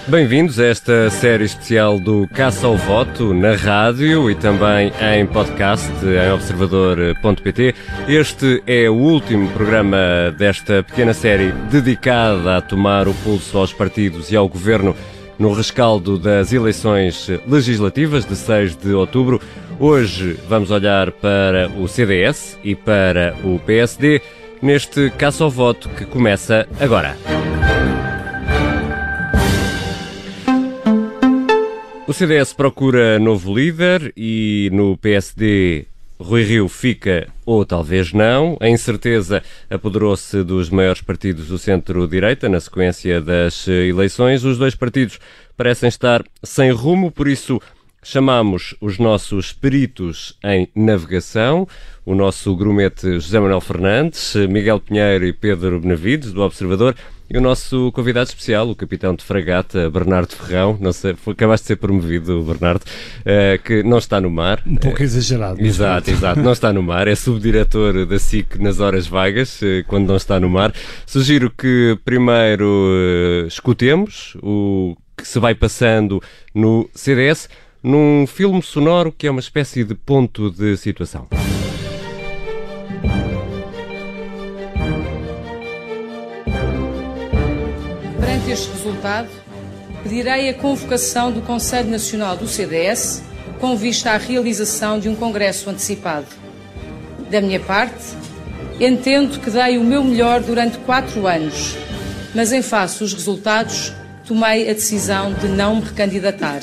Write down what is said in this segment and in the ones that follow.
Bem-vindos a esta série especial do Caça ao Voto na rádio e também em podcast em observador.pt. Este é o último programa desta pequena série dedicada a tomar o pulso aos partidos e ao governo no rescaldo das eleições legislativas de 6 de outubro. Hoje vamos olhar para o CDS e para o PSD neste Caça ao Voto que começa agora. O CDS procura novo líder e no PSD Rui Rio fica ou talvez não. A incerteza apoderou-se dos maiores partidos do centro-direita na sequência das eleições. Os dois partidos parecem estar sem rumo, por isso chamamos os nossos peritos em navegação, o nosso grumete José Manuel Fernandes, Miguel Pinheiro e Pedro Benavides, do Observador, e o nosso convidado especial, o capitão de fragata Bernardo Ferrão. Não sei, acabaste de ser promovido, Bernardo, que não está no mar. Um pouco exagerado. Exato, não está no mar. É subdiretor da SIC nas horas vagas, quando não está no mar. Sugiro que primeiro escutemos o que se vai passando no CDS, num filme sonoro que é uma espécie de ponto de situação. Perante este resultado, pedirei a convocação do Conselho Nacional do CDS com vista à realização de um congresso antecipado. Da minha parte, entendo que dei o meu melhor durante 4 anos, mas em face dos resultados, tomei a decisão de não me recandidatar.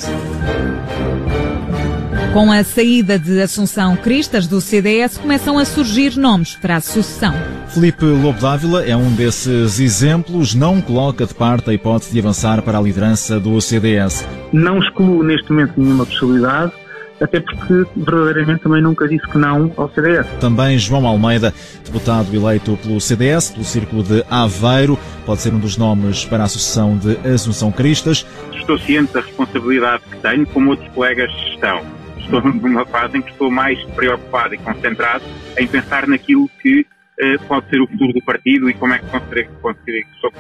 Com a saída de Assunção Cristas do CDS, começam a surgir nomes para a sucessão. Filipe Lobo Dávila é um desses exemplos, não coloca de parte a hipótese de avançar para a liderança do CDS. Não excluo neste momento nenhuma possibilidade, até porque verdadeiramente também nunca disse que não ao CDS. Também João Almeida, deputado eleito pelo CDS, pelo Círculo de Aveiro, pode ser um dos nomes para a sucessão de Assunção Cristas. Estou ciente da responsabilidade que tenho, como outros colegas estão. Estou numa fase em que estou mais preocupado e concentrado em pensar naquilo que pode ser o futuro do partido e como é que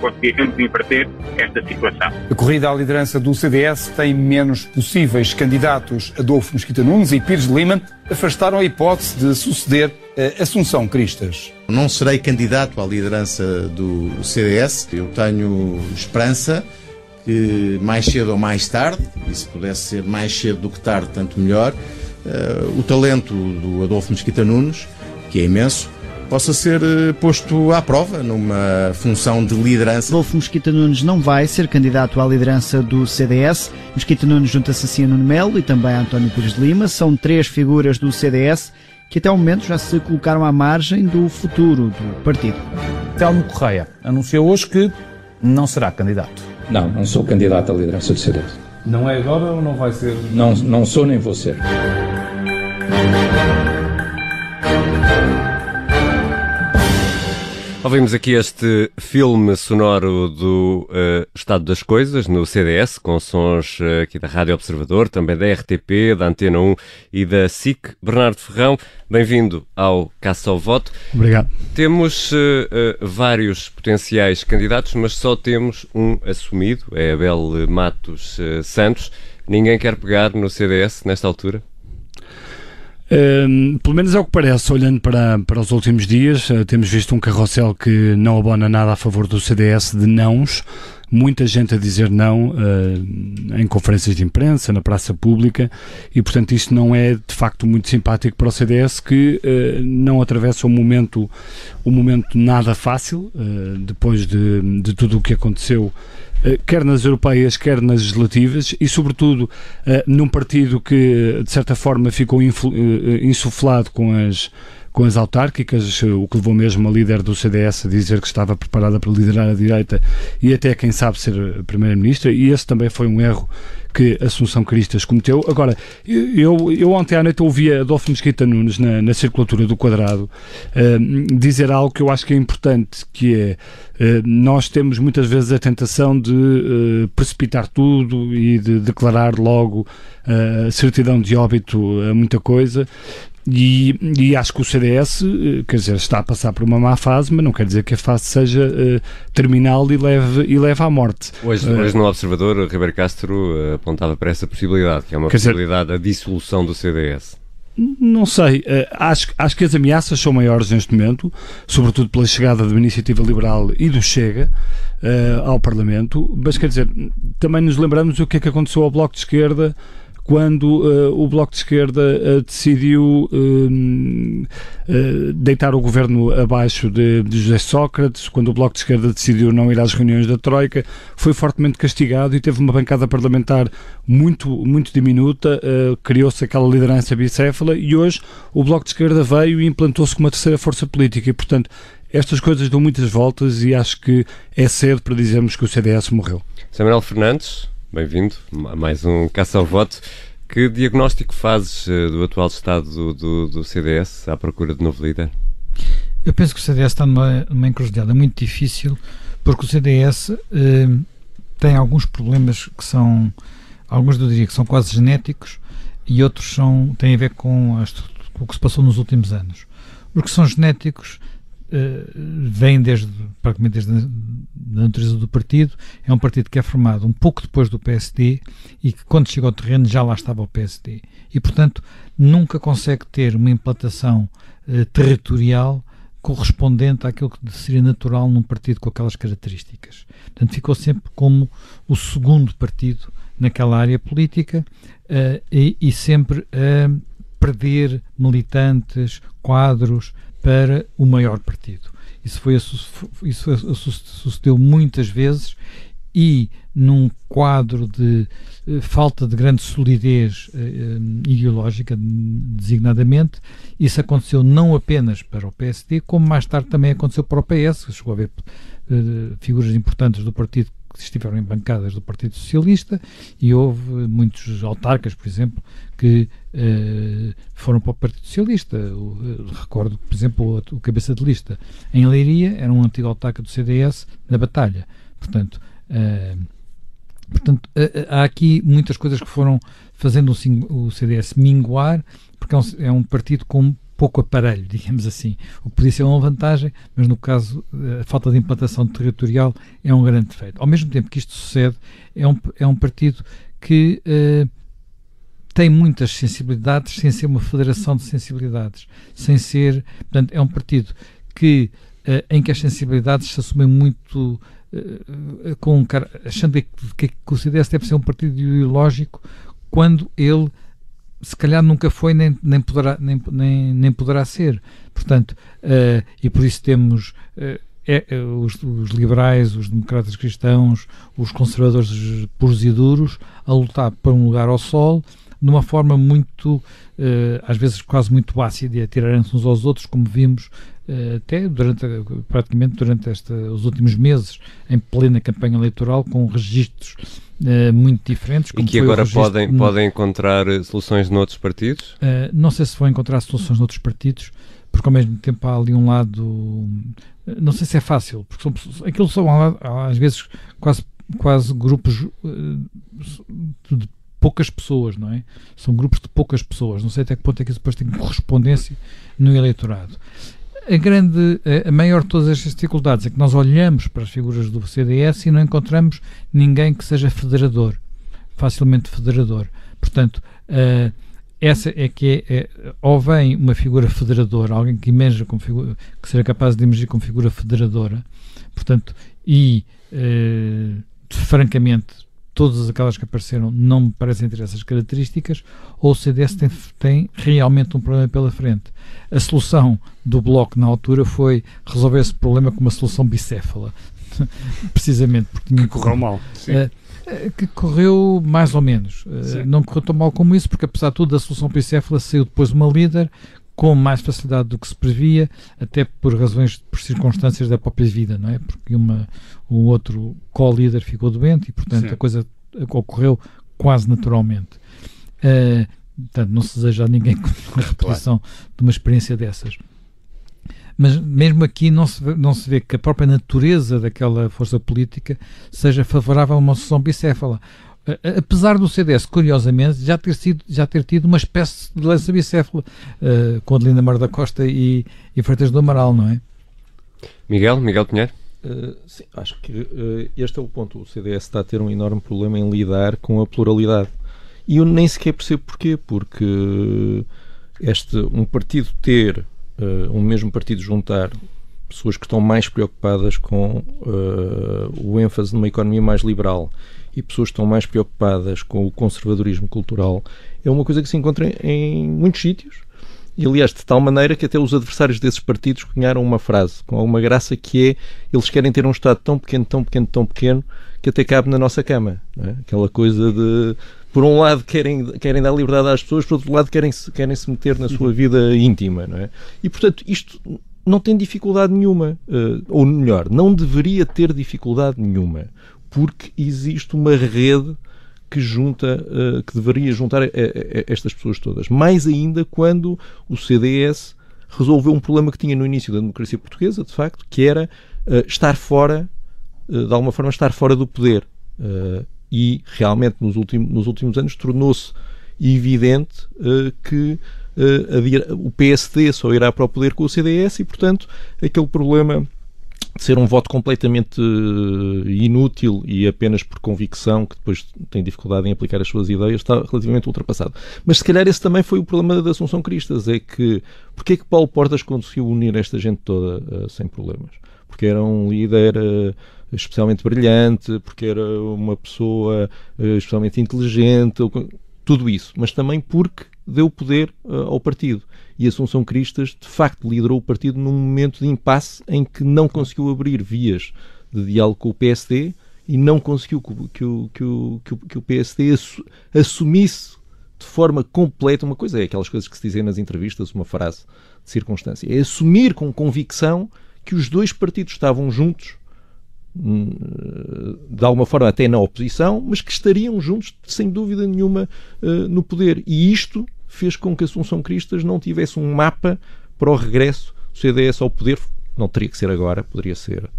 conseguiremos inverter esta situação. A corrida à liderança do CDS tem menos possíveis candidatos. Adolfo Mesquita Nunes e Pires de Lima afastaram a hipótese de suceder Assunção Cristas. Não serei candidato à liderança do CDS. Eu tenho esperança que mais cedo ou mais tarde, e se pudesse ser mais cedo do que tarde, tanto melhor, o talento do Adolfo Mesquita Nunes, que é imenso, possa ser posto à prova numa função de liderança. Adolfo Mesquita Nunes não vai ser candidato à liderança do CDS. Mesquita Nunes junta-se a Nuno Melo e também a António Pires de Lima. São 3 figuras do CDS que até ao momento já se colocaram à margem do futuro do partido. Telmo Correia anunciou hoje que não será candidato. Não sou candidato à liderança do CDS. Não é agora ou não vai ser? Não sou nem vou ser. Ouvimos aqui este filme sonoro do Estado das Coisas no CDS, com sons aqui da Rádio Observador, também da RTP, da Antena 1 e da SIC. Bernardo Ferrão, bem-vindo ao Caça ao Voto. Obrigado. Temos vários potenciais candidatos, mas só temos um assumido, é Abel Matos Santos. Ninguém quer pegar no CDS nesta altura? Pelo menos é o que parece, olhando para os últimos dias. Temos visto um carrossel que não abona nada a favor do CDS de nãos, muita gente a dizer não em conferências de imprensa, na praça pública, e portanto isto não é de facto muito simpático para o CDS, que não atravessa um momento nada fácil, depois de tudo o que aconteceu, quer nas europeias, quer nas legislativas, e sobretudo num partido que de certa forma ficou insuflado com as autárquicas, o que levou mesmo a líder do CDS a dizer que estava preparada para liderar a direita e até, quem sabe, ser primeira-ministra, e esse também foi um erro que Assunção Cristas cometeu. Agora, eu ontem à noite ouvi a Adolfo Mesquita Nunes na circulatura do Quadrado dizer algo que eu acho que é importante, que é nós temos muitas vezes a tentação de precipitar tudo e de declarar logo certidão de óbito a muita coisa. E acho que o CDS, quer dizer, está a passar por uma má fase, mas não quer dizer que a fase seja terminal e leve à morte. Hoje no Observador, Ribeiro Castro apontava para essa possibilidade, que é uma possibilidade da dissolução do CDS. Não sei, acho que as ameaças são maiores neste momento, sobretudo pela chegada da Iniciativa Liberal e do Chega ao Parlamento, mas quer dizer, também nos lembramos o que é que aconteceu ao Bloco de Esquerda quando o Bloco de Esquerda decidiu deitar o governo abaixo de José Sócrates, quando o Bloco de Esquerda decidiu não ir às reuniões da Troika, foi fortemente castigado e teve uma bancada parlamentar muito, muito diminuta, criou-se aquela liderança bicéfala e hoje o Bloco de Esquerda veio e implantou-se como uma terceira força política e, portanto, estas coisas dão muitas voltas e acho que é cedo para dizermos que o CDS morreu. Samuel Fernandes, bem-vindo a mais um Caça ao Voto. Que diagnóstico fazes do atual estado do CDS à procura de novo líder? Eu penso que o CDS está numa encruzilhada muito difícil, porque o CDS tem alguns problemas que são, alguns eu diria que são quase genéticos e outros têm a ver com o que se passou nos últimos anos. Os que são genéticos vem praticamente desde a natureza do partido. É um partido que é formado um pouco depois do PSD e que quando chega ao terreno já lá estava o PSD e portanto nunca consegue ter uma implantação territorial correspondente àquilo que seria natural num partido com aquelas características. Portanto ficou sempre como o segundo partido naquela área política e sempre a perder militantes, quadros para o maior partido. Isso sucedeu muitas vezes e num quadro de falta de grande solidez ideológica, designadamente, isso aconteceu não apenas para o PSD, como mais tarde também aconteceu para o PS, chegou a haver figuras importantes do partido que estiveram em bancadas do Partido Socialista e houve muitos autarcas, por exemplo, que foram para o Partido Socialista. Recordo, por exemplo, o cabeça de lista em Leiria era um antigo autarca do CDS na Batalha. Portanto, há aqui muitas coisas que foram fazendo o CDS minguar, porque é um partido com pouco aparelho, digamos assim. O que podia ser uma vantagem, mas no caso a falta de implantação territorial é um grande defeito. Ao mesmo tempo que isto sucede, é um partido que tem muitas sensibilidades sem ser uma federação de sensibilidades, sem ser, portanto, é um partido em que as sensibilidades se assumem muito achando que o CDS deve ser um partido ideológico quando ele se calhar nunca foi nem poderá ser. Portanto, e por isso temos os liberais, os democratas cristãos, os conservadores puros e duros a lutar por um lugar ao sol de uma forma muito, às vezes quase muito ácida, e a tirarem-se uns aos outros, como vimos até praticamente durante os últimos meses, em plena campanha eleitoral, com registros muito diferentes. E que agora podem encontrar soluções noutros partidos? Não sei se vão encontrar soluções noutros partidos, porque ao mesmo tempo há ali um lado, não sei se é fácil, porque aquilo são às vezes quase grupos de poucas pessoas, não é? São grupos de poucas pessoas, não sei até que ponto é que isso depois tem correspondência no eleitorado. A maior de todas estas dificuldades é que nós olhamos para as figuras do CDS e não encontramos ninguém que seja federador, facilmente federador. Portanto, essa é que ou vem uma figura federadora, alguém que emerja como figura, que seja capaz de emergir como figura federadora, portanto, francamente, todas aquelas que apareceram não me parecem ter essas características, ou o CDS tem realmente um problema pela frente. A solução do Bloco na altura foi resolver esse problema com uma solução bicéfala, precisamente porque que correu mal. Que correu mais ou menos. Não correu tão mal como isso, porque apesar de tudo a solução bicéfala saiu depois uma líder com mais facilidade do que se previa, até por circunstâncias da própria vida, não é? Porque o outro co-líder ficou doente e, portanto, a coisa ocorreu quase naturalmente. Portanto, não se deseja a ninguém a repetição de uma experiência dessas. Mas mesmo aqui não se vê que a própria natureza daquela força política seja favorável a uma solução bicéfala. apesar do CDS, curiosamente, já ter tido uma espécie de doença bicéfala com a Adelina Mar da Costa e Freitas do Amaral, não é? Miguel Pinheiro? Sim, acho que este é o ponto. O CDS está a ter um enorme problema em lidar com a pluralidade. E eu nem sequer percebo porquê, porque um partido ter, um mesmo partido juntar pessoas que estão mais preocupadas com o ênfase numa economia mais liberal e pessoas que estão mais preocupadas com o conservadorismo cultural é uma coisa que se encontra em muitos sítios. E, aliás, de tal maneira que até os adversários desses partidos cunharam uma frase com alguma graça que é: eles querem ter um Estado tão pequeno, tão pequeno, tão pequeno que até cabe na nossa cama. Não é? Aquela coisa de, por um lado, querem dar liberdade às pessoas, por outro lado, querem se meter na sua vida íntima. Não é? E, portanto, isto não tem dificuldade nenhuma. Ou melhor, não deveria ter dificuldade nenhuma, porque existe uma rede que deveria juntar estas pessoas todas. Mais ainda quando o CDS resolveu um problema que tinha no início da democracia portuguesa, de facto, que era estar fora, de alguma forma, estar fora do poder. E realmente nos últimos anos tornou-se evidente que o PSD só irá para o poder com o CDS e, portanto, aquele problema de ser um voto completamente inútil e apenas por convicção, que depois tem dificuldade em aplicar as suas ideias, está relativamente ultrapassado. Mas se calhar esse também foi o problema da Assunção Cristas, é que porque é que Paulo Portas conseguiu unir esta gente toda sem problemas? Porque era um líder especialmente brilhante, porque era uma pessoa especialmente inteligente, tudo isso, mas também porque deu poder ao partido. E Assunção Cristas, de facto, liderou o partido num momento de impasse em que não conseguiu abrir vias de diálogo com o PSD e não conseguiu que o PSD assumisse de forma completa uma coisa. É aquelas coisas que se dizem nas entrevistas, uma frase de circunstância. É assumir com convicção que os dois partidos estavam juntos, de alguma forma até na oposição, mas que estariam juntos, sem dúvida nenhuma, no poder. E isto fez com que Assunção Cristas não tivesse um mapa para o regresso do CDS ao poder. Não teria que ser agora, poderia ser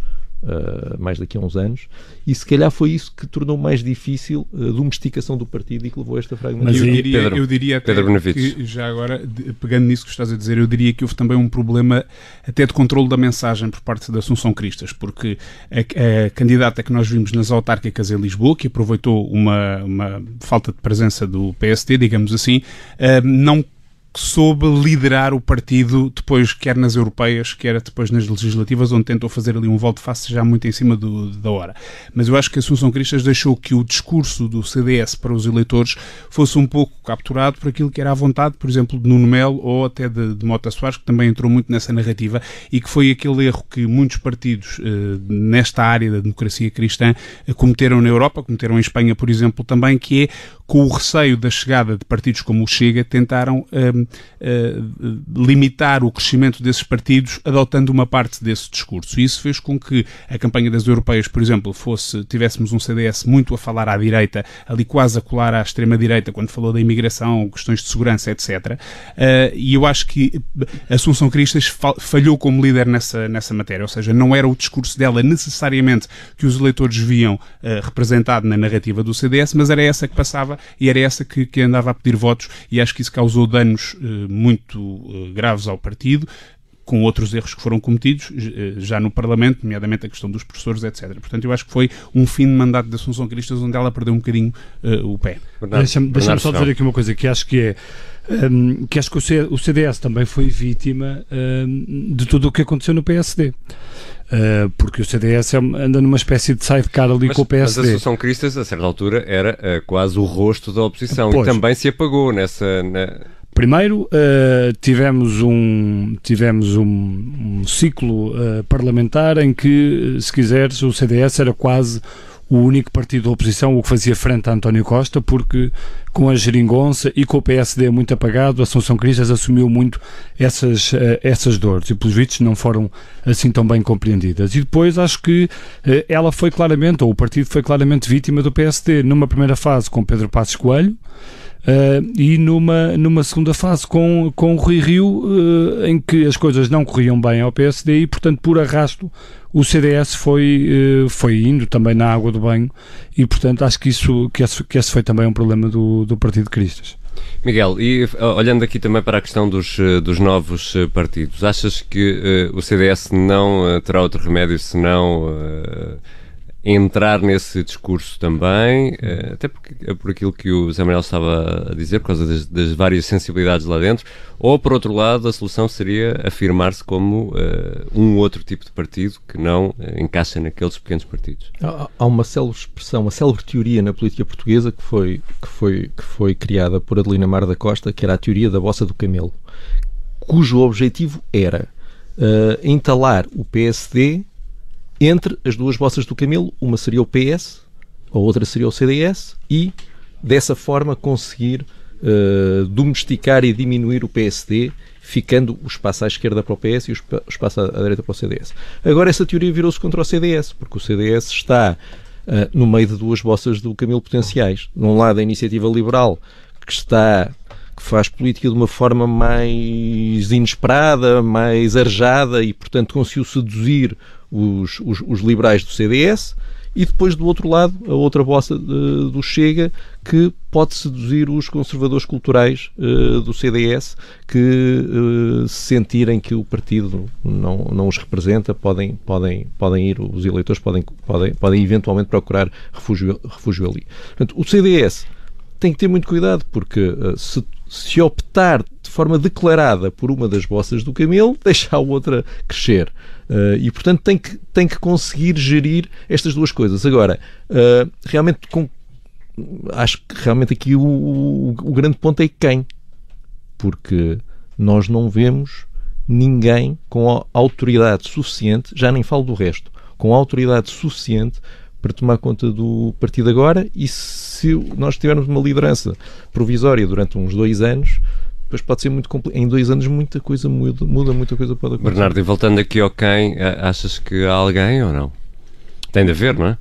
mais daqui a uns anos, e se calhar foi isso que tornou mais difícil a domesticação do partido e que levou a esta fragmentação. Eu diria até que, já agora, pegando nisso que estás a dizer, eu diria que houve também um problema até de controle da mensagem por parte da Assunção Cristas, porque a candidata que nós vimos nas autárquicas em Lisboa, que aproveitou uma falta de presença do PSD, digamos assim, não soube liderar o partido depois, quer nas europeias, quer depois nas legislativas, onde tentou fazer ali um volte-face já muito em cima da hora. Mas eu acho que a Assunção Cristas deixou que o discurso do CDS para os eleitores fosse um pouco capturado por aquilo que era à vontade, por exemplo, de Nuno Melo ou até de Mota Soares, que também entrou muito nessa narrativa, e que foi aquele erro que muitos partidos nesta área da democracia cristã cometeram na Europa, cometeram em Espanha, por exemplo, também, que é, com o receio da chegada de partidos como o Chega, tentaram limitar o crescimento desses partidos adotando uma parte desse discurso. E isso fez com que a campanha das europeias, por exemplo, tivéssemos um CDS muito a falar à direita, ali quase a colar à extrema-direita, quando falou da imigração, questões de segurança, etc. E eu acho que Assunção Cristas falhou como líder nessa matéria, ou seja, não era o discurso dela necessariamente que os eleitores viam representado na narrativa do CDS, mas era essa que passava e era essa que andava a pedir votos, e acho que isso causou danos muito graves ao partido, com outros erros que foram cometidos já no Parlamento, nomeadamente a questão dos professores, etc. Portanto, eu acho que foi um fim de mandato de Assunção Cristas onde ela perdeu um bocadinho o pé. Deixa-me só dizer aqui uma coisa que acho que o CDS também foi vítima de tudo o que aconteceu no PSD. Porque o CDS anda numa espécie de sidecar ali com o PSD. Mas a Assunção Cristas, a certa altura, era quase o rosto da oposição. Pois. E também se apagou nessa... Primeiro, tivemos um ciclo parlamentar em que, se quiseres, o CDS era quase o único partido da oposição, o que fazia frente a António Costa, porque com a geringonça e com o PSD muito apagado, a Assunção Cristas assumiu muito essas dores e, pelos vistos, não foram assim tão bem compreendidas. E depois acho que ela foi claramente, ou o partido foi claramente vítima do PSD, numa primeira fase com Pedro Passos Coelho, e numa segunda fase com o Rui Rio, em que as coisas não corriam bem ao PSD e, portanto, por arrasto, o CDS foi indo também na água do banho e, portanto, acho que esse foi também um problema do Partido Cristas. Miguel, e olhando aqui também para a questão dos novos partidos, achas que o CDS não terá outro remédio senão entrar nesse discurso também, até por aquilo que o Zé Manuel estava a dizer, por causa das várias sensibilidades lá dentro, ou, por outro lado, a solução seria afirmar-se como um outro tipo de partido que não encaixa naqueles pequenos partidos? Há uma célebre expressão, uma célebre teoria na política portuguesa que foi criada por Adelina Mar da Costa, que era a teoria da bossa do camelo, cujo objetivo era entalar o PSD entre as duas bossas do camelo. Uma seria o PS, a outra seria o CDS, e dessa forma conseguir domesticar e diminuir o PSD, ficando o espaço à esquerda para o PS e o espaço à direita para o CDS. Agora essa teoria virou-se contra o CDS, porque o CDS está no meio de duas bossas do camelo potenciais. De um lado a iniciativa liberal, que faz política de uma forma mais inesperada, mais arejada e, portanto, conseguiu seduzir os liberais do CDS, e depois do outro lado a outra bossa do Chega, que pode seduzir os conservadores culturais do CDS, que se sentirem que o partido não os representa, podem ir, os eleitores podem eventualmente procurar refúgio ali. Portanto, o CDS tem que ter muito cuidado, porque se optar de forma declarada por uma das bossas do camelo, deixa a outra crescer. E, portanto, tem que conseguir gerir estas duas coisas. Agora, realmente, acho que realmente aqui o grande ponto é quem. Porque nós não vemos ninguém com autoridade suficiente, já nem falo do resto, com autoridade suficiente para tomar conta do partido agora. E se nós tivermos uma liderança provisória durante uns 2 anos, depois pode ser muito complicado. Em 2 anos muita coisa muda, muita coisa pode acontecer. Bernardo, e voltando aqui ao quem, achas que há alguém ou não? Tem de haver, não é?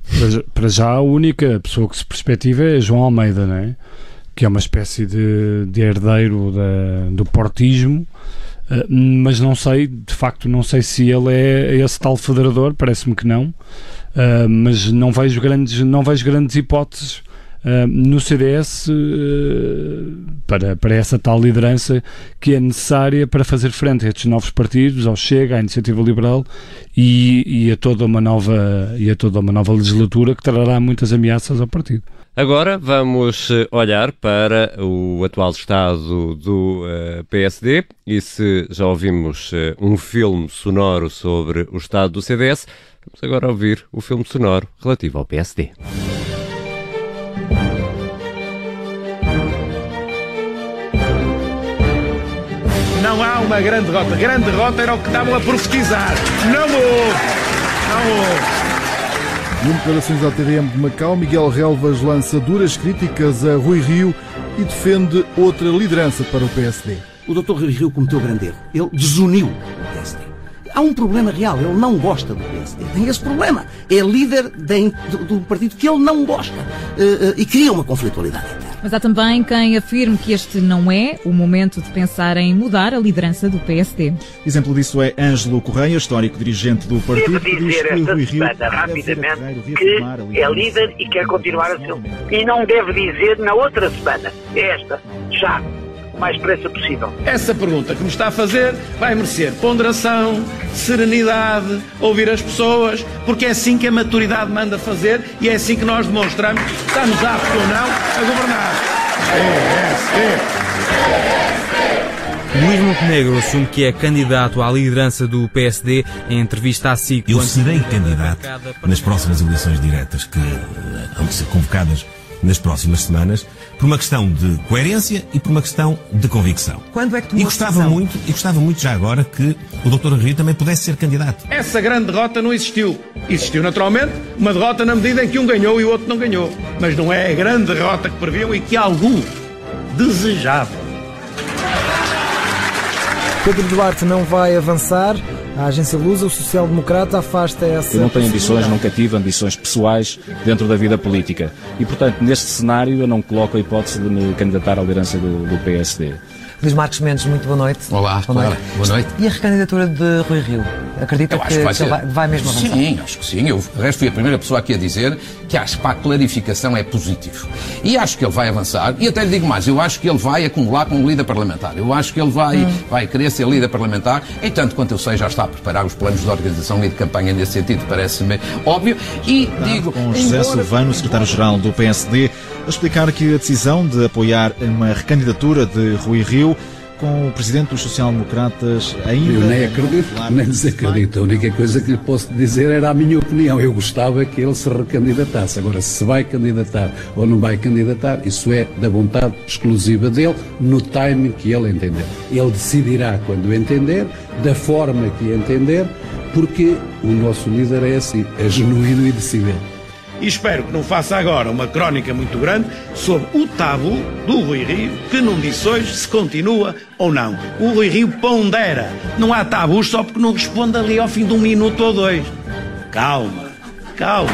Para já a única pessoa que se perspectiva é João Almeida, não é? Que é uma espécie de herdeiro do portismo, mas não sei, de facto, não sei se ele é esse tal federador, parece-me que não, mas não vejo grandes hipóteses no CDS para essa tal liderança que é necessária para fazer frente a estes novos partidos, ao Chega, à Iniciativa Liberal e a toda uma nova legislatura que trará muitas ameaças ao partido. Agora vamos olhar para o atual estado do PSD, e se já ouvimos um filme sonoro sobre o estado do CDS, vamos agora ouvir o filme sonoro relativo ao PSD. Não há uma grande derrota. Grande derrota era o que estavam a profetizar. Não houve. Em declarações à TDM de Macau, Miguel Relvas lança duras críticas a Rui Rio e defende outra liderança para o PSD. O Dr. Rui Rio cometeu grande erro. Ele desuniu o PSD. Há um problema real. Ele não gosta do PSD. Tem esse problema. É líder do partido que ele não gosta. E cria uma conflitualidade interna. Mas há também quem afirme que este não é o momento de pensar em mudar a liderança do PSD. Exemplo disso é Ângelo Correia, histórico dirigente do partido. Devo dizer esta semana, rapidamente, que é líder e quer continuar a ser. E não deve dizer na outra semana. Esta, já, o mais depressa possível. Essa pergunta que me está a fazer vai merecer ponderação, serenidade, ouvir as pessoas, porque é assim que a maturidade manda fazer e é assim que nós demonstramos que estamos aptos ou não a governar. Luís Montenegro assume que é candidato à liderança do PSD em entrevista à SIC. Eu serei candidato nas próximas eleições diretas que vão ser convocadas nas próximas semanas, por uma questão de coerência e por uma questão de convicção. Quando é que e gostava muito já agora que o Dr. Rio também pudesse ser candidato. Essa grande derrota não existiu. Existiu naturalmente uma derrota na medida em que um ganhou e o outro não ganhou. Mas não é a grande derrota que previam e que algum desejava. Pedro Duarte não vai avançar. A agência Lusa, o social-democrata, afasta essa... Eu não tenho ambições, nunca tive ambições pessoais dentro da vida política. E, portanto, neste cenário eu não coloco a hipótese de me candidatar à liderança do PSD. Luís Marcos Mendes, muito boa noite. Olá, Clara. Boa noite. E a recandidatura de Rui Rio? Acredita que vai mesmo avançar? Sim, acho que sim. Eu, de resto, fui a primeira pessoa aqui a dizer que acho que a clarificação é positivo. E acho que ele vai avançar. E até lhe digo mais, eu acho que ele vai acumular como líder parlamentar. Eu acho que ele vai querer ser líder parlamentar. E tanto quanto eu sei, já está a preparar os planos de organização e de campanha nesse sentido. Parece-me óbvio. E digo... Com José Silvano, secretário-geral do PSD, a explicar que a decisão de apoiar uma recandidatura de Rui Rio com o presidente dos social-democratas ainda... Eu nem acredito, nem desacredito. A única coisa que lhe posso dizer era a minha opinião. Eu gostava que ele se recandidatasse. Agora, se vai candidatar ou não vai candidatar, isso é da vontade exclusiva dele, no timing que ele entender. Ele decidirá quando entender, da forma que entender, porque o nosso líder é assim, é genuíno e decidente. E espero que não faça agora uma crónica muito grande sobre o tabu do Rui Rio, que não disse hoje se continua ou não. O Rui Rio pondera. Não há tabus só porque não responde ali ao fim de 1 minuto ou 2. Calma, calma.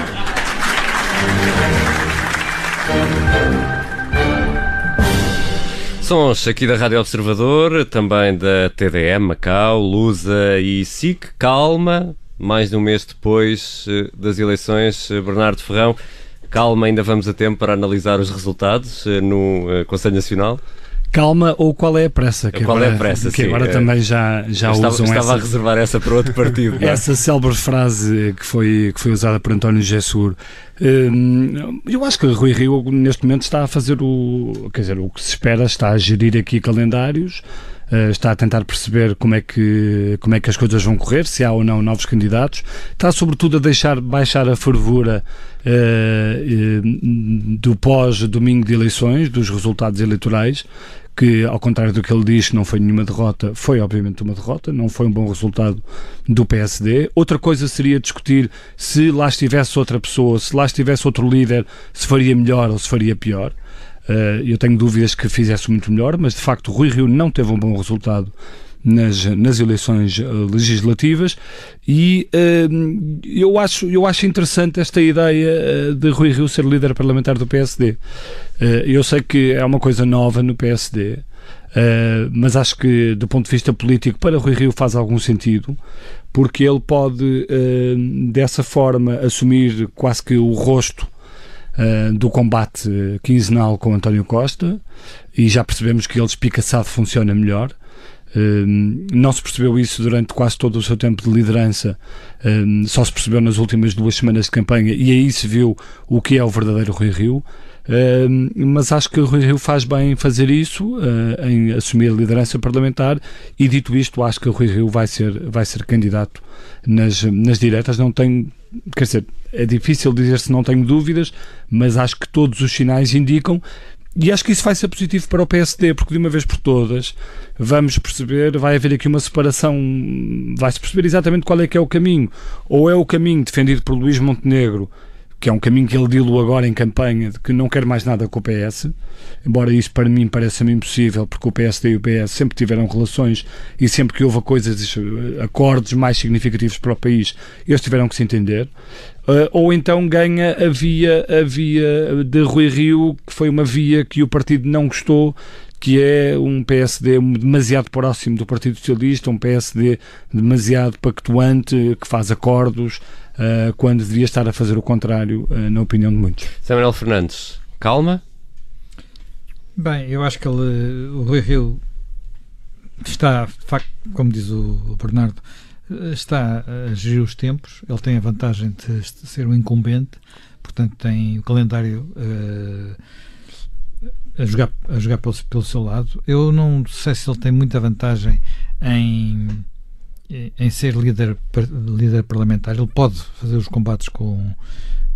Sons aqui da Rádio Observador, também da TDM, Macau, Lusa e SIC. Calma. Mais de um mês depois das eleições, Bernardo Ferrão, calma, ainda vamos a tempo para analisar os resultados no Conselho Nacional? Calma, ou qual é a pressa? Qual é a pressa, que agora também já usam essa... Estava a reservar essa para outro partido. Não é? Essa célebre frase que foi usada por António Gessur. Eu acho que Rui Rio neste momento está a fazer o que se espera, está a gerir aqui calendários, está a tentar perceber como é que as coisas vão correr, se há ou não novos candidatos, está sobretudo a deixar baixar a fervura do pós-domingo de eleições, dos resultados eleitorais, que, ao contrário do que ele diz, não foi nenhuma derrota, foi obviamente uma derrota, não foi um bom resultado do PSD. Outra coisa seria discutir se lá estivesse outra pessoa, se lá estivesse outro líder, se faria melhor ou se faria pior. Eu tenho dúvidas que fizesse muito melhor, mas de facto Rui Rio não teve um bom resultado nas eleições legislativas e eu acho interessante esta ideia de Rui Rio ser líder parlamentar do PSD. Eu sei que é uma coisa nova no PSD, mas acho que do ponto de vista político para Rui Rio faz algum sentido, porque ele pode dessa forma assumir quase que o rosto do combate quinzenal com António Costa, e já percebemos que ele espicaçado funciona melhor. Não se percebeu isso durante quase todo o seu tempo de liderança, só se percebeu nas últimas 2 semanas de campanha, e aí se viu o que é o verdadeiro Rui Rio. Mas acho que o Rui Rio faz bem em fazer isso, em assumir a liderança parlamentar, e dito isto, acho que o Rui Rio vai ser candidato nas diretas. Não tenho, quer dizer, é difícil dizer se não tenho dúvidas, mas acho que todos os sinais indicam, e acho que isso vai ser positivo para o PSD, porque de uma vez por todas vamos perceber, vai haver aqui uma separação, vai-se perceber exatamente qual é que é o caminho. Ou é o caminho defendido por Luís Montenegro, que é um caminho que ele dilou agora em campanha, de que não quer mais nada com o PS, embora isso para mim pareça-me impossível, porque o PSD e o PS sempre tiveram relações, e sempre que houve coisas, acordos mais significativos para o país, eles tiveram que se entender. Ou então ganha a via de Rui Rio, que foi uma via que o partido não gostou, que é um PSD demasiado próximo do Partido Socialista, um PSD demasiado pactuante, que faz acordos, quando devia estar a fazer o contrário, na opinião de muitos. Samuel Fernandes, calma? Bem, eu acho que o Rui Rio está, de facto, como diz o Bernardo, está a gerir os tempos. Ele tem a vantagem de ser um incumbente, portanto tem o calendário a jogar pelo seu lado. Eu não sei se ele tem muita vantagem em ser líder parlamentar. Ele pode fazer os combates com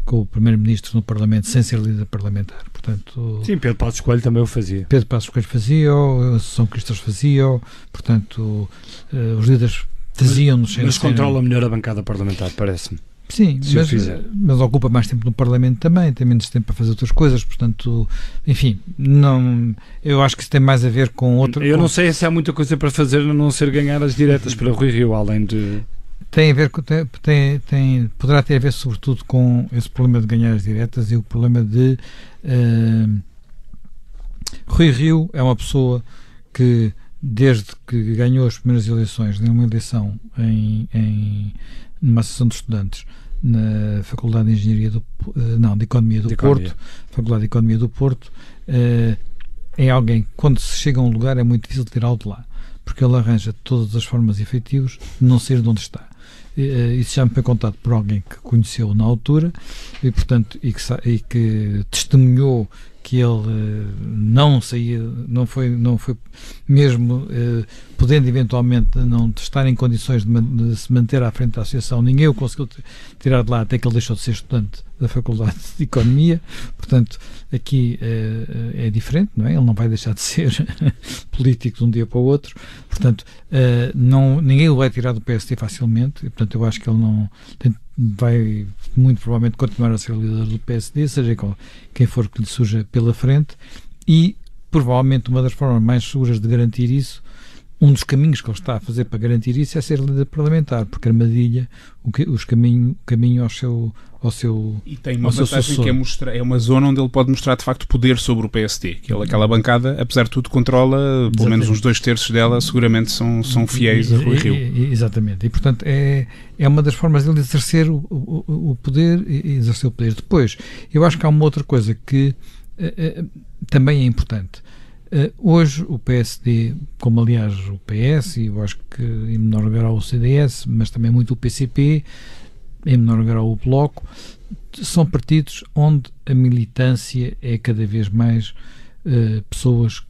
o Primeiro-Ministro no Parlamento sem ser líder parlamentar. Portanto, sim, Pedro Passos Coelho também o fazia. Pedro Passos Coelho fazia, a Associação Cristas fazia, portanto, os líderes faziam-nos. Mas controla melhor a bancada parlamentar, parece-me. Sim, mas ocupa mais tempo no Parlamento também, tem menos tempo para fazer outras coisas, portanto, enfim, eu acho que isso tem mais a ver com outro... Eu não sei se há muita coisa para fazer a não ser ganhar as diretas para Rui Rio, além de... Tem a ver poderá ter a ver sobretudo com esse problema de ganhar as diretas e o problema de Rui Rio é uma pessoa que desde que ganhou as primeiras eleições, numa eleição numa associação de estudantes na Faculdade de Engenharia de Economia do Porto, Faculdade de Economia do Porto, é alguém que quando se chega a um lugar é muito difícil tirá-lo de lá, porque ele arranja todas as formas efetivas de não sair de onde está. Isso já me foi contado por alguém que conheceu na altura e, portanto, e que testemunhou que ele não saía, não foi mesmo podendo eventualmente não estar em condições de se manter à frente da associação, ninguém o conseguiu tirar de lá até que ele deixou de ser estudante da Faculdade de Economia. Portanto, aqui é diferente, não é? Ele não vai deixar de ser político de um dia para o outro, portanto, ninguém o vai tirar do PSD facilmente, e, portanto, eu acho que ele não vai muito provavelmente continuar a ser o líder do PSD, seja quem for que lhe surja pela frente, e provavelmente uma das formas mais seguras de garantir isso, um dos caminhos que ele está a fazer para garantir isso é ser líder parlamentar, porque armadilha o caminho ao seu e tem uma vantagem que é uma zona onde ele pode mostrar de facto poder sobre o PSD, que aquela bancada, apesar de tudo, controla, pelo menos uns 2/3 dela seguramente são fiéis a Rui Rio. Exatamente, e portanto é uma das formas dele exercer o poder e exercer o poder. Depois, eu acho que há uma outra coisa que também é importante. Hoje o PSD, como aliás o PS, e eu acho que em menor grau o CDS, mas também muito o PCP, em menor grau o Bloco, são partidos onde a militância é cada vez mais pessoas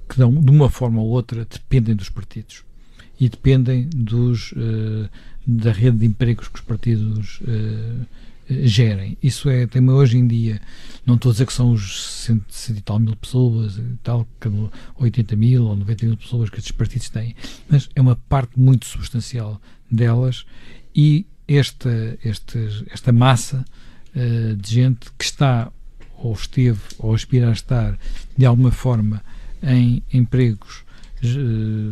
que de uma forma ou outra dependem dos partidos e dependem da rede de empregos que os partidos gerem. Isso tem hoje em dia, não estou a dizer que são os 100 e tal mil pessoas, 80 mil ou 90 mil pessoas que estes partidos têm, mas é uma parte muito substancial delas, e esta massa de gente que está ou esteve ou aspira a estar de alguma forma em empregos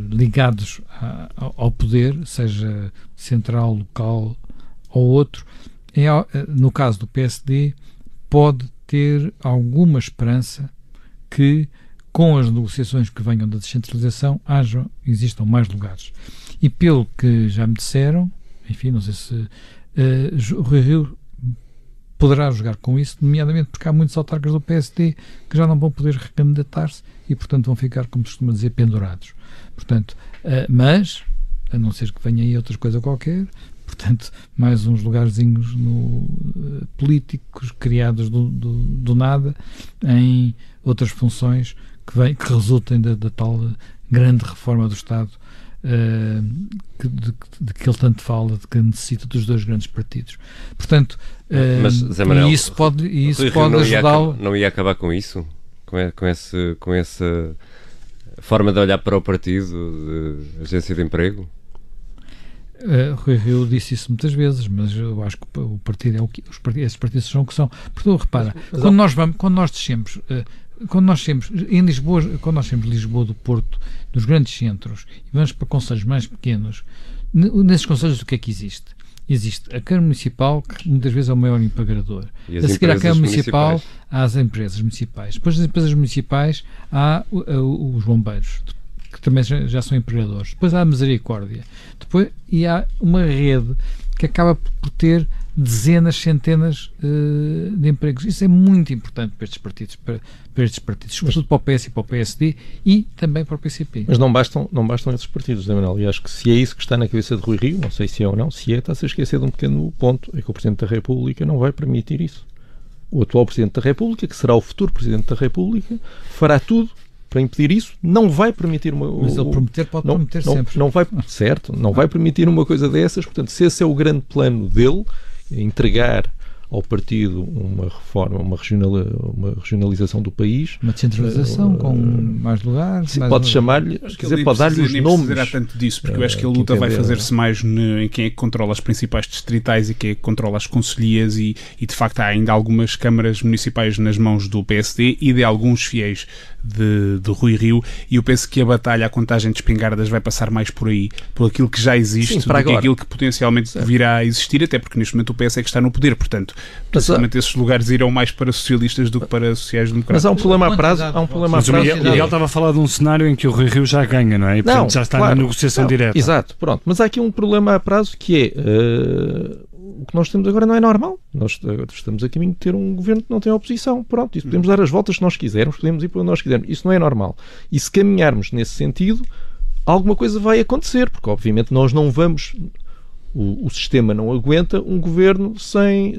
ligados ao poder, seja central, local ou outro, no caso do PSD, pode ter alguma esperança que, com as negociações que venham da descentralização, existam mais lugares. E pelo que já me disseram, enfim, não sei se o Rui Rio poderá jogar com isso, nomeadamente porque há muitos autarcas do PSD que já não vão poder recandidatar-se e, portanto, vão ficar, como se costuma dizer, pendurados. Portanto, mas, a não ser que venha aí outra coisa qualquer, portanto, mais uns lugarzinhos políticos criados do nada em outras funções que resultem da tal grande reforma do Estado de que ele tanto fala, de que necessita dos dois grandes partidos. Portanto, mas, Zé Manuel, isso pode ajudá-lo. Não ia acabar com isso? Com essa forma de olhar para o partido, de agência de emprego? Rui Rio disse isso muitas vezes, mas eu acho que o partido é o que esses partidos são o que são. Portanto, repara, quando nós descemos em Lisboa, quando nós temos Lisboa, do Porto, dos grandes centros, e vamos para concelhos mais pequenos, nesses concelhos o que é que existe? Existe a Câmara Municipal, que muitas vezes é o maior empregador. A seguir à Câmara Municipal há as empresas municipais. Depois das empresas municipais há os bombeiros, que também já são empregadores. Depois há a Misericórdia. E há uma rede que acaba por ter dezenas, centenas de empregos. Isso é muito importante para estes partidos, sobretudo para o PS e para o PSD e também para o PCP. Mas não bastam esses partidos, Manuel, e acho que se é isso que está na cabeça de Rui Rio, não sei se é ou não, se é, está-se a esquecer de um pequeno ponto, é que o Presidente da República não vai permitir isso. O atual Presidente da República, que será o futuro Presidente da República, fará tudo para impedir isso, não vai permitir Mas ele prometer pode prometer sempre. Não vai, certo, não vai permitir uma coisa dessas, portanto, se esse é o grande plano dele, entregar ao partido uma reforma, uma regionalização do país, uma descentralização com mais lugares, pode chamar-lhe, pode dar-lhe os nomes. Nem tanto disso, porque eu acho que a luta vai fazer-se mais em quem é que controla as principais distritais e quem é que controla as concelhias, e de facto há ainda algumas câmaras municipais nas mãos do PSD e de alguns fiéis de Rui Rio, e eu penso que a batalha, a contagem de espingardas vai passar mais por aí, por aquilo que já existe, do que aquilo que potencialmente virá a existir, até porque neste momento o PS é que está no poder, portanto, principalmente esses lugares irão mais para socialistas do que para sociais-democratas. Mas há um problema a prazo. Mas o Miguel estava a falar de um cenário em que o Rui Rio já ganha, não é? E portanto já está na negociação direta. Exato, pronto. Mas há aqui um problema a prazo que é o que nós temos agora não é normal. Nós estamos a caminho de ter um governo que não tem oposição. Pronto, isso podemos dar as voltas que nós quisermos, podemos ir para onde nós quisermos. Isso não é normal. E se caminharmos nesse sentido, alguma coisa vai acontecer, porque obviamente nós não vamos... O sistema não aguenta um governo sem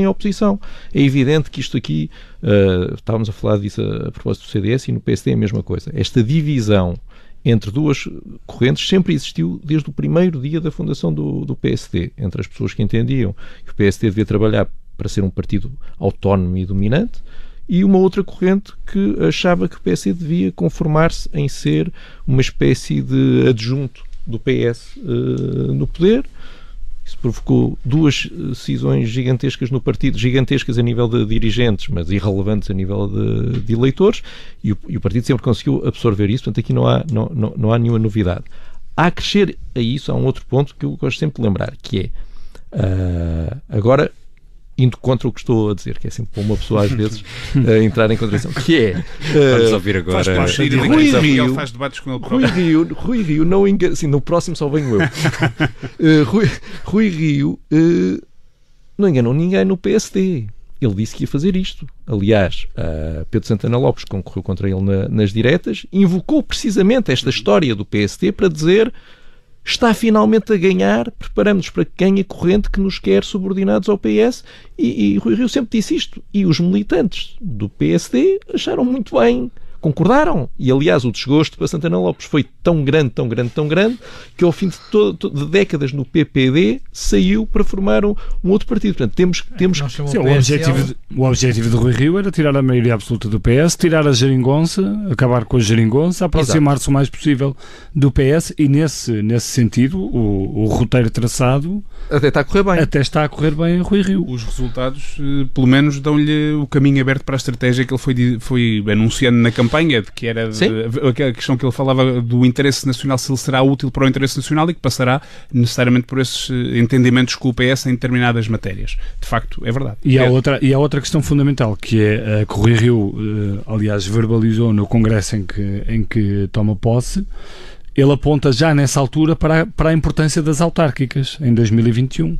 oposição. É evidente que isto aqui, estávamos a falar disso a propósito do CDS, e no PSD é a mesma coisa. Esta divisão entre duas correntes sempre existiu desde o primeiro dia da fundação do PSD, entre as pessoas que entendiam que o PSD devia trabalhar para ser um partido autónomo e dominante, e uma outra corrente que achava que o PSD devia conformar-se em ser uma espécie de adjunto do PS no poder. Isso provocou duas cisões gigantescas no partido, gigantescas a nível de dirigentes, mas irrelevantes a nível de eleitores, e o partido sempre conseguiu absorver isso, portanto aqui não há nenhuma novidade. Há a crescer a isso, há um outro ponto que eu gosto sempre de lembrar, que é, agora, indo contra o que estou a dizer, que é sempre para uma pessoa às vezes entrar em contradição, que é... Vamos ouvir agora... Rui Rio não engana... Assim, no próximo só venho eu. Rui Rio não enganou ninguém no PSD. Ele disse que ia fazer isto. Aliás, Pedro Santana Lopes concorreu contra ele nas diretas, invocou precisamente esta história do PSD para dizer... Está finalmente a ganhar, preparamos-nos para que ganhe a corrente que nos quer subordinados ao PS, e Rui Rio sempre disse isto. E os militantes do PSD acharam muito bem, concordaram. E, aliás, o desgosto para Santana Lopes foi tão grande, que ao fim de décadas no PPD saiu para formar um outro partido. Portanto, temos Sim, o objetivo de Rui Rio era tirar a maioria absoluta do PS, tirar a geringonça, acabar com a geringonça, aproximar-se o mais possível do PS, e nesse sentido o roteiro traçado até está a correr bem a Rui Rio. Os resultados, pelo menos, dão-lhe o caminho aberto para a estratégia que ele foi anunciando na campanha, de que era a questão que ele falava do interesse nacional, se ele será útil para o interesse nacional, e que passará necessariamente por esses entendimentos com o PS em determinadas matérias. De facto, é verdade. E há outra questão fundamental, que é que o Rui Rio, aliás, verbalizou no congresso em que toma posse. Ele aponta já nessa altura para a importância das autárquicas em 2021.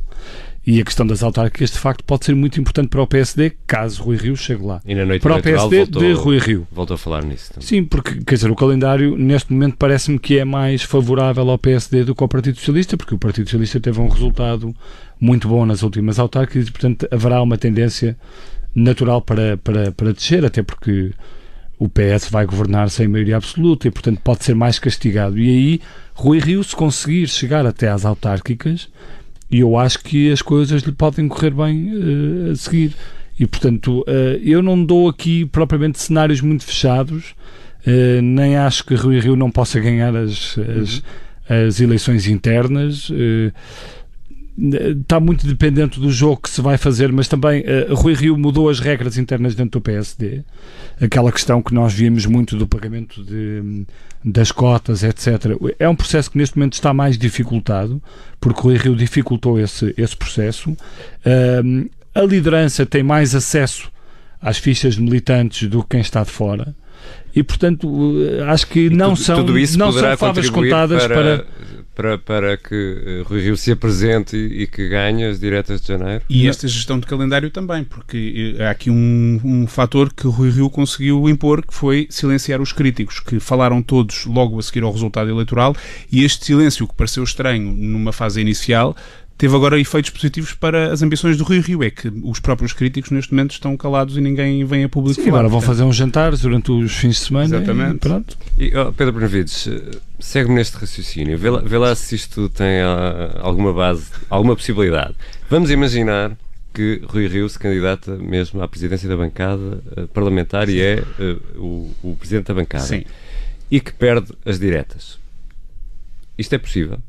E a questão das autárquicas, de facto, pode ser muito importante para o PSD, caso Rui Rio chegue lá. E na noite para o PSD de Rui Rio. Voltou a falar nisso também. Sim, porque, quer dizer, o calendário, neste momento, parece-me que é mais favorável ao PSD do que ao Partido Socialista, porque o Partido Socialista teve um resultado muito bom nas últimas autárquicas e, portanto, haverá uma tendência natural para descer, até porque o PS vai governar sem maioria absoluta e, portanto, pode ser mais castigado. E aí, Rui Rio, se conseguir chegar até às autárquicas, e eu acho que as coisas lhe podem correr bem a seguir. E, portanto, eu não dou aqui propriamente cenários muito fechados, nem acho que Rui Rio não possa ganhar as eleições internas. Está muito dependente do jogo que se vai fazer, mas também Rui Rio mudou as regras internas dentro do PSD. Aquela questão que nós víamos muito do pagamento das cotas, etc. É um processo que neste momento está mais dificultado, porque Rui Rio dificultou esse processo. A liderança tem mais acesso às fichas de militantes do que quem está de fora. E, portanto, acho que não são favas contadas para que Rui Rio se apresente e que ganhe as diretas de janeiro. E esta gestão de calendário também, porque há aqui um fator que Rui Rio conseguiu impor, que foi silenciar os críticos, que falaram todos logo a seguir ao resultado eleitoral, e este silêncio, que pareceu estranho numa fase inicial, teve agora efeitos positivos para as ambições do Rui Rio. É que os próprios críticos neste momento estão calados e ninguém vem a público falar. Agora vão fazer uns jantares durante os fins de semana. Exatamente. E pronto. E, Pedro Benavides, segue-me neste raciocínio. Vê lá se isto tem alguma base, alguma possibilidade. Vamos imaginar que Rui Rio se candidata mesmo à presidência da bancada parlamentar e é o presidente da bancada. Sim. E que perde as diretas. Isto é possível?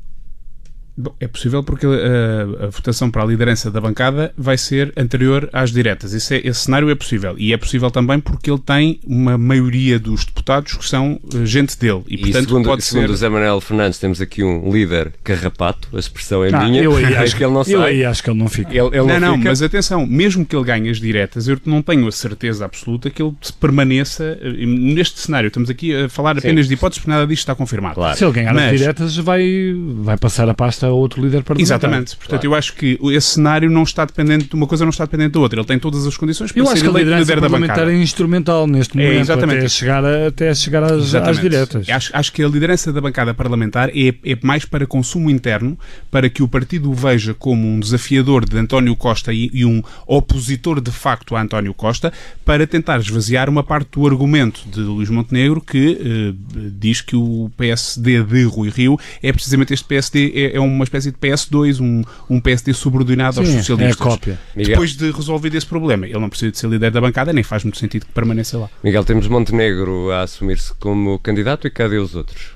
Bom, é possível porque a votação para a liderança da bancada vai ser anterior às diretas. Esse cenário é possível. E é possível também porque ele tem uma maioria dos deputados que são gente dele. E portanto, segundo o Zé Manuel Fernandes, temos aqui um líder carrapato, a expressão é minha. Eu aí acho que ele não sai. Eu aí acho que ele não fica. Ele não, mas atenção, mesmo que ele ganhe as diretas, eu não tenho a certeza absoluta que ele permaneça neste cenário. Estamos aqui a falar apenas de hipóteses, porque nada disto está confirmado. Claro. Se ele ganhar as diretas, vai passar a pasta a outro líder parlamentar. Exatamente. Portanto, eu acho que esse cenário não está dependente de uma coisa, não está dependente da outra. Ele tem todas as condições para ser eleito líder da bancada. É instrumental neste momento até chegar às diretas. Acho que a liderança da bancada parlamentar é mais para consumo interno, para que o partido o veja como um desafiador de António Costa e um opositor de facto a António Costa, para tentar esvaziar uma parte do argumento de Luís Montenegro que diz que o PSD de Rui Rio é precisamente este PSD, é uma espécie de PS2, um PSD subordinado aos socialistas. É a cópia. Depois de resolver esse problema, ele não precisa de ser líder da bancada, nem faz muito sentido que permaneça lá. Miguel, temos Montenegro a assumir-se como candidato e cadê os outros?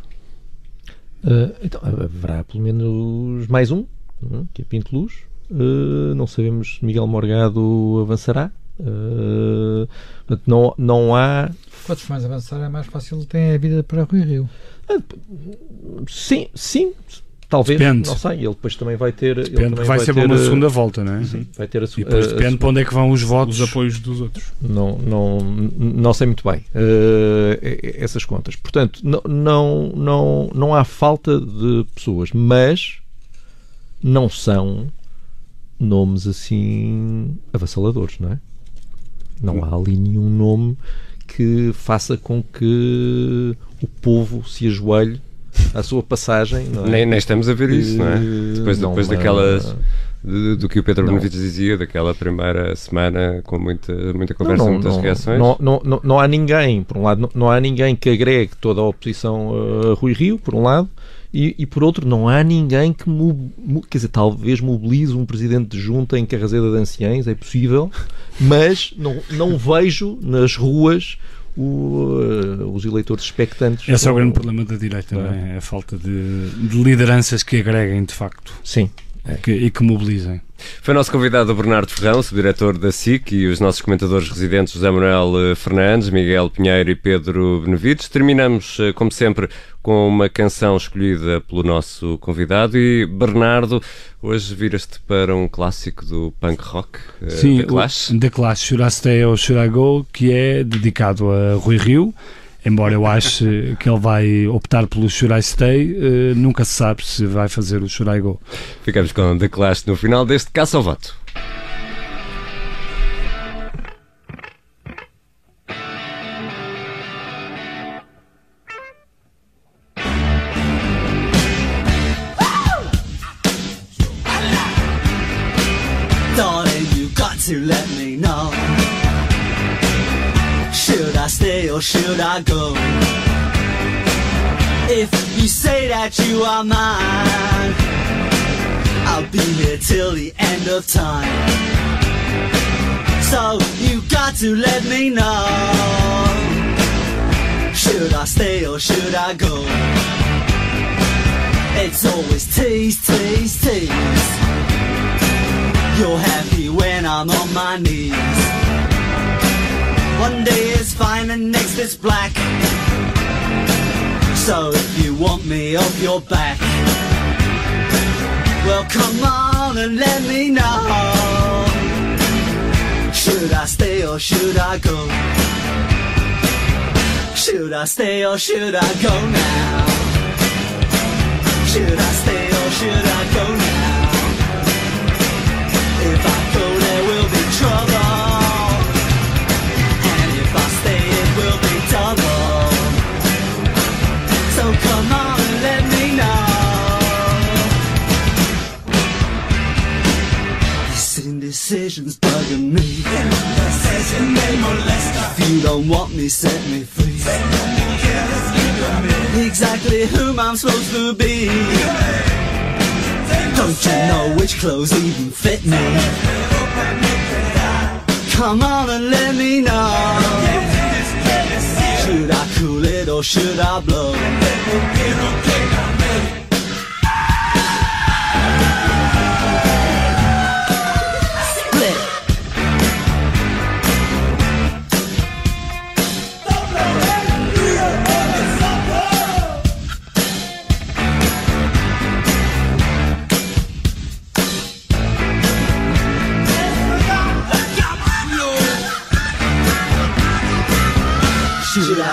Então, haverá pelo menos mais um, que é Pinto Luz. Não sabemos se Miguel Morgado avançará. Não há... Quantos mais avançar é mais fácil tem a vida para Rui Rio. Sim, talvez, depende. Não sei, ele depois também vai ter... Depende, vai ser uma segunda volta, não é? Sim, vai ter e depois depende para onde é que vão os votos. Os apoios dos outros. Não sei muito bem essas contas. Portanto, não há falta de pessoas, mas não são nomes assim avassaladores, não é? Não há ali nenhum nome que faça com que o povo se ajoelhe à sua passagem, não é? Nem estamos a ver isso, não é? Depois daquelas... Do que o Pedro Benevides dizia, daquela primeira semana com muita conversa, muitas reações. Não há ninguém, por um lado, não há ninguém que agregue toda a oposição a Rui Rio, por um lado, e por outro, não há ninguém que, quer dizer, talvez mobilize um presidente de junta em Carraseda de Anciães, é possível, mas não vejo nas ruas os eleitores expectantes. Esse é o grande problema da direita, não é? A falta de lideranças que agreguem, de facto. Sim. E que mobilizem. Foi nosso convidado o Bernardo Ferrão, subdiretor da SIC, e os nossos comentadores residentes José Manuel Fernandes, Miguel Pinheiro e Pedro Benevides. Terminamos, como sempre, com uma canção escolhida pelo nosso convidado. E, Bernardo, hoje viras-te para um clássico do punk rock, sim, The Clash. The Clash, Should I Stay or Should I Go, que é dedicado a Rui Rio. Embora eu ache que ele vai optar pelo Should I Stay, nunca se sabe se vai fazer o Should I Go. Ficamos com The Clash no final deste Caça ao Voto. Darling, you got to let me know. Should I stay or should I go? If you say that you are mine, I'll be here till the end of time. So you got to let me know. Should I stay or should I go? It's always tease, tease, tease. You're happy when I'm on my knees. One day is fine and next is black. So if you want me off your back, well come on and let me know. Should I stay or should I go? Should I stay or should I go now? Should I stay or should I go now? If I go there will be trouble. So come on and let me know. This indecision's bugging me. If you don't want me, set me free. Exactly whom I'm supposed to be. Don't you know which clothes even fit me? Come on and let me know. Should I cool it or should I blow?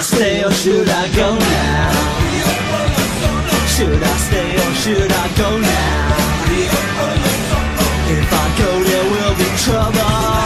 stay or should I go now? Should I stay or should I go now? If I go there will be trouble.